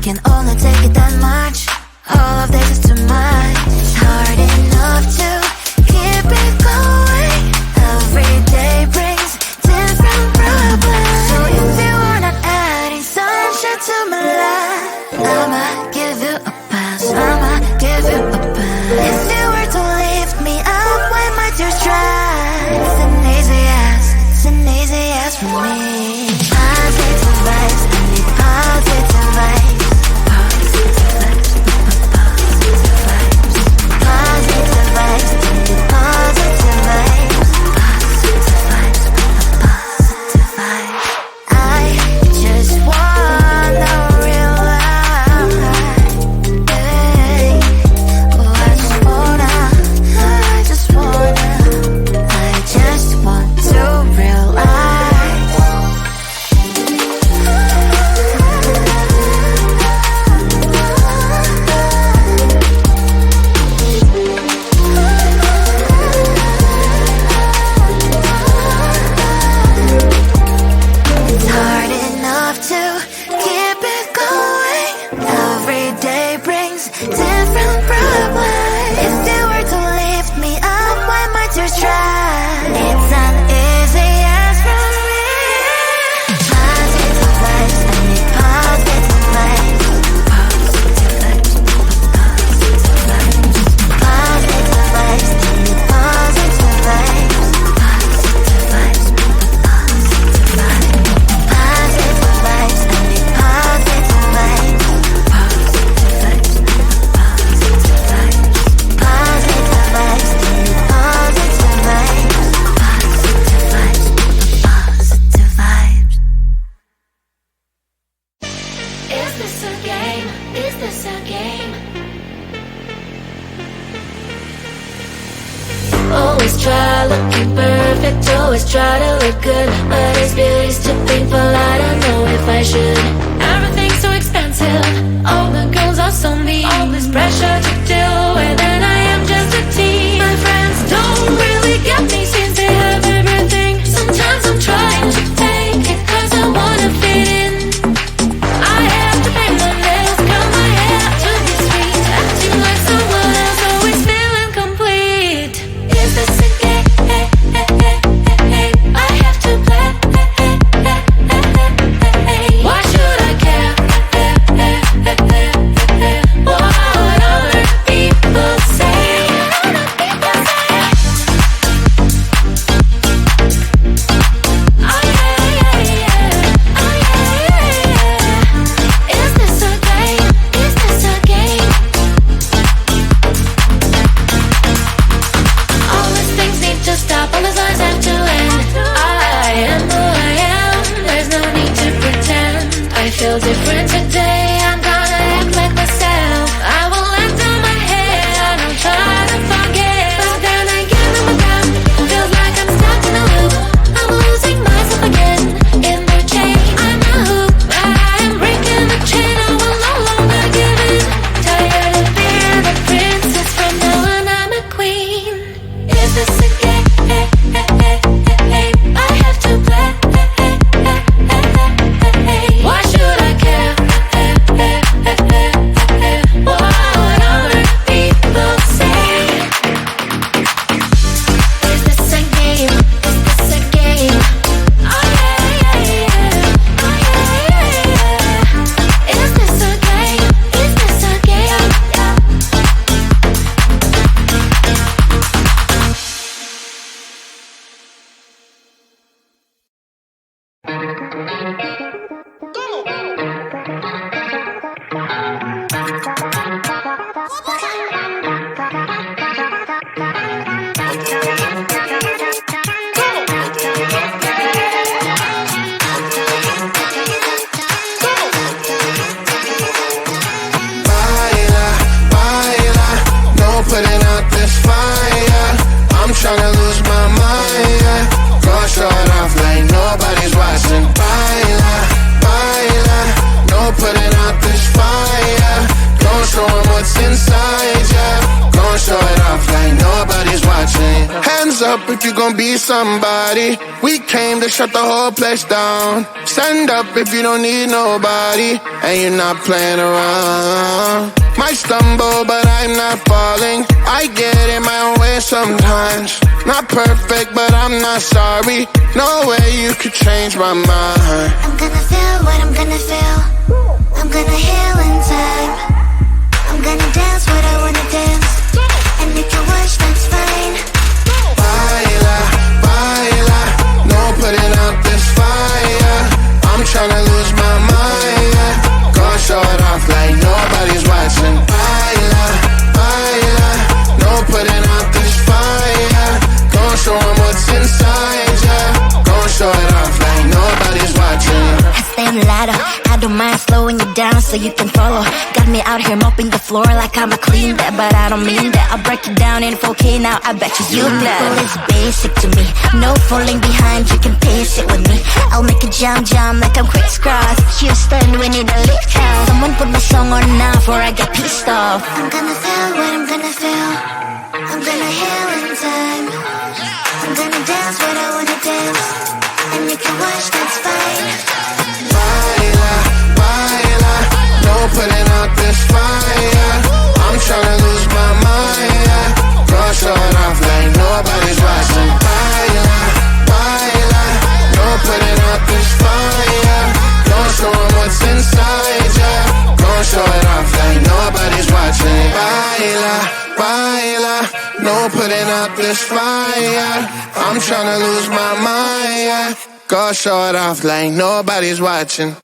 can only take it that much. All of this is too much. It's hard enough to keep it going. Every day brings different problems. So if you are not adding sunshine to my life, I'ma give you a pass. I'ma give you a pass. If you were to lift me up when my tears dry, it's an easy yes, it's an easy yes for me. Positive vibes, I need positive vibes. Putting out this fire, I'm tryna lose my mind, yeah. Go short off like nobody's watching. Baila, if you gon' be somebody. We came to shut the whole place down. Stand up if you don't need nobody, and you're not playing around. Might stumble, but I'm not falling. I get in my own way sometimes. Not perfect, but I'm not sorry. No way you could change my mind. I'm gonna feel what I'm gonna feel. I'm gonna heal in time. I'm gonna dance what I wanna dance. And if you wish, that's fine. Baila, baila, no putting out this fire. I'm tryna lose my mind, yeah. Gonna show it off like nobody's watching. Baila, baila, no putting out this fire. Gonna show 'em what's inside, yeah. Gonna show it off like nobody's watching. I stay on the ladder, I don't mind slowing you down so you can follow. Got me out here mopping the floor like I'm a clean that, but I don't mean that. I'll break it down in 4K now, I bet you glad. It's basic to me, no falling behind, you can pace it with me. I'll make a jump like I'm crisscross. Houston, we need a lift house. Someone put my song on now before I get pissed off. I'm gonna feel what I'm gonna feel. I'm gonna heal in time. I'm gonna dance what I wanna dance. And if you watch, that's fine. Baila, baila, no putting out this fire. I'm tryna lose my mind, yeah. Gonna show it off like nobody's watching. Baila, baila, no putting out this fire. Gonna show 'em what's inside, yeah. Gonna show it off like nobody's watching. Baila, baila, no putting out this fire. I'm tryna lose my mind, yeah. Gonna show it off like nobody's watching.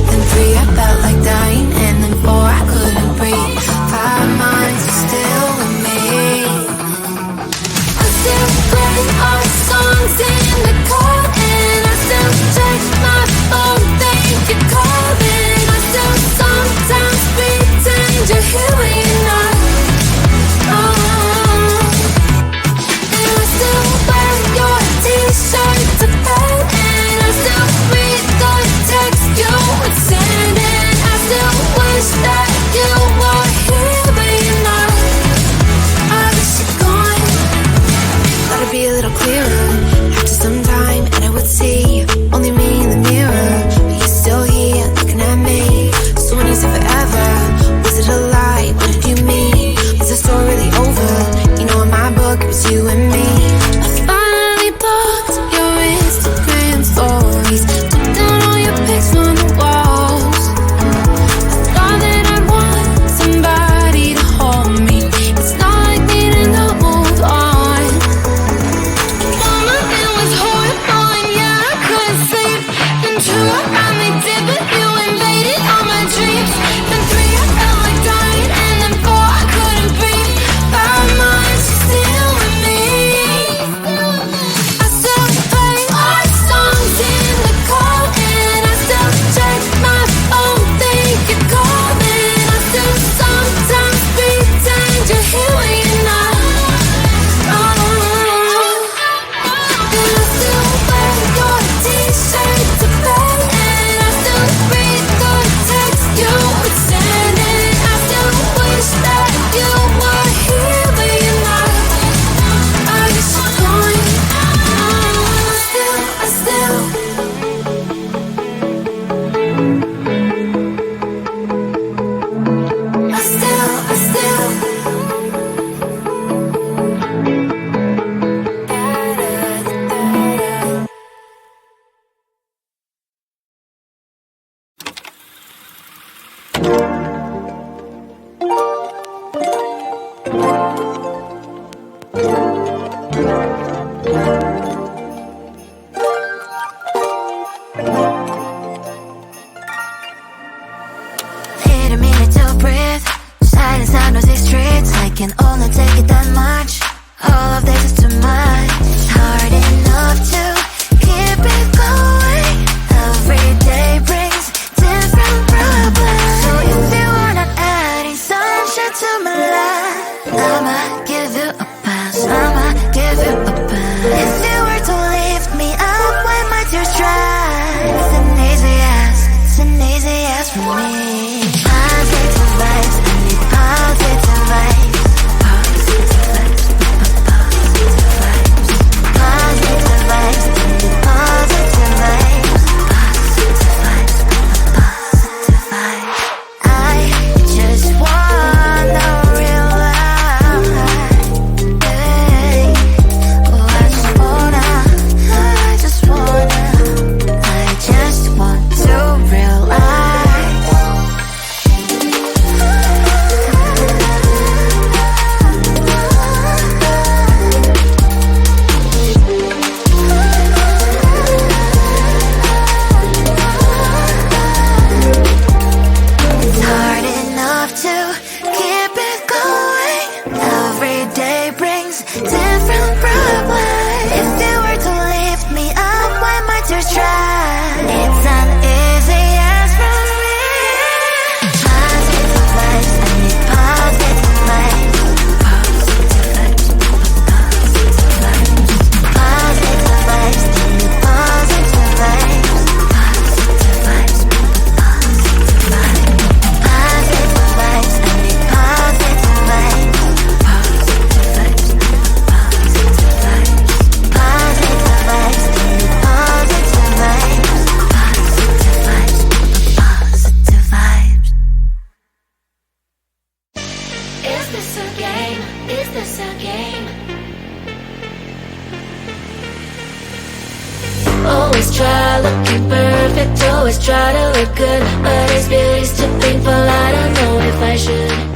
Then 3, I felt like dying, and then 4, I couldn't breathe. 5 months can only take it that much. All of this is too much. It's hard enough to keep it going. Every day brings different problems. So if you are not adding sunshine to my life, I'ma give you a pass. I'ma give you a pass. If you were to lift me up when my tears dry, it's an easy yes, it's an easy yes for me. Positive vibes, I need positive vibes. Always try looking perfect, always try to look good, but it's beauty's too painful, I don't know if I should.